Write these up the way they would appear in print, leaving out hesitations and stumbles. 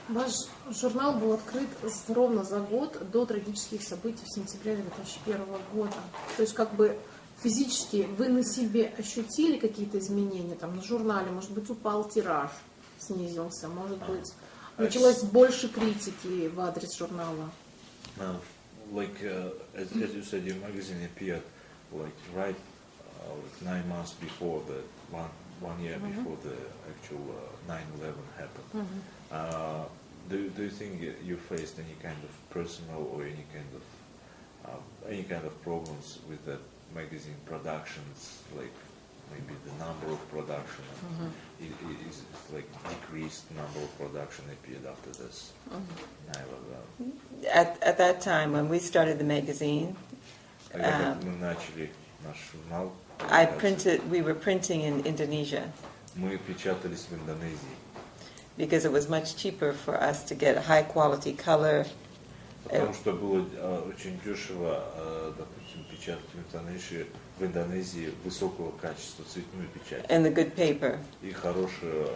Ваш журнал был открыт ровно за год до трагических событий в сентябре 2001 года. То есть как бы физически вы на себе ощутили какие-то изменения там на журнале? Может быть, упал тираж, снизился, может быть, началось больше критики в адрес журнала? As you said, your magazine appeared right 9 months before the one year before the actual 9/11 happened. Do you think you faced any kind of personal or any kind of problems with the magazine productions, like maybe the number of production is like decreased number of production appeared after this 9/11? At that time, when we started the magazine, Мы начали наш журнал. we were printing in Indonesia. Мы печатались в Индонезии. Because it was much cheaper for us to get high quality color. Потому что было очень дешево, допустим, печатать в Индонезии высокого качества цветную печать. And the good paper. И хорошую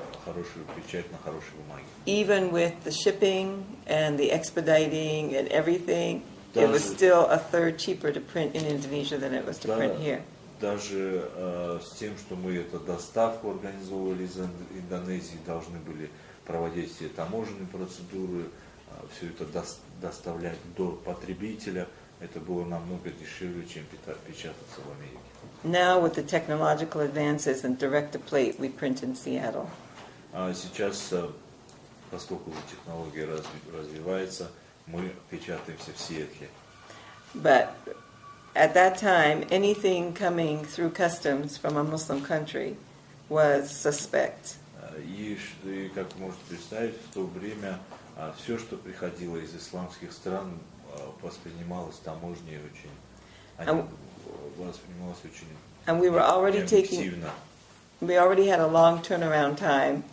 печать на хорошей бумаге. Even with the shipping and the expediting and everything, it was still a third cheaper to print in Indonesia than it was to print here. Даже с тем, что мы эту доставку организовывали из Индонезии, должны были проводить все таможенные процедуры, все это доставлять до потребителя, это было намного дешевле, чем печататься в Америке. Now with the technological advances and direct-to-plate, we print in Seattle. Сейчас, поскольку технология развивается, мы печатаемся в Сиэтле. But at that time, anything coming through customs from a Muslim country was suspect. И как вы можете представить, в то время все, что приходило из исламских стран, воспринималось таможней очень, and we were already объективно. We already had a long turnaround time,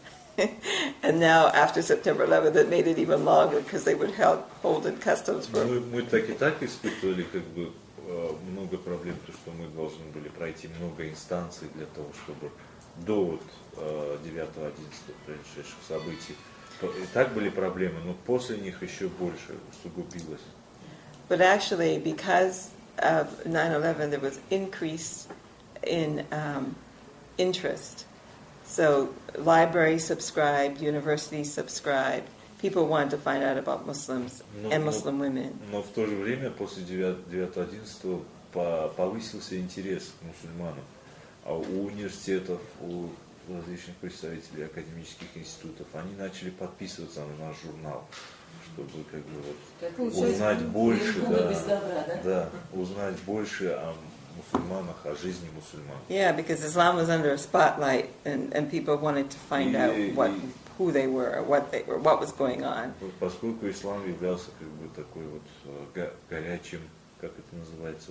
and now after September 11th, it made it even longer because they would hold in customs for. Мы так и так испытывали как бы много проблем, то что мы должны были пройти много инстанций для того, чтобы до 9-11 произошедших событий. И так были проблемы, но после них еще больше усугубилось. But actually, because of 9/11, there was increase in interest. So libraries subscribed, universities subscribed. People wanted to find out about Muslims and Muslim women. Но в то же время после 9-11 повысился интерес к мусульманам. А у университетов, у различных представителей академических институтов, они начали подписываться на наш журнал, чтобы как бы узнать больше, узнать больше о мусульманах, о жизни мусульман. Yeah, because Islam was under a spotlight, and people wanted to find out who they were, what was going on. Поскольку ислам являлся как бы такой вот горячим, как это называется?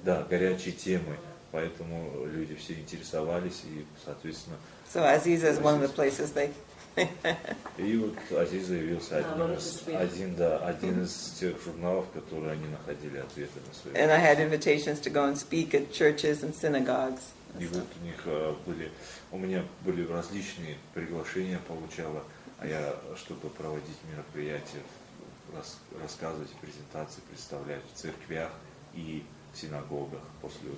Да, горячей темой. Поэтому люди все интересовались и, соответственно... So Aziza is one of the places they... И вот Азиза явился один из тех журналов, которые они находили ответы на свои вопросы. And I had invitations to go and speak at churches and synagogues. И вот у меня были различные приглашения, получала, чтобы проводить мероприятия, рассказывать презентации, представлять в церквях и синагогах после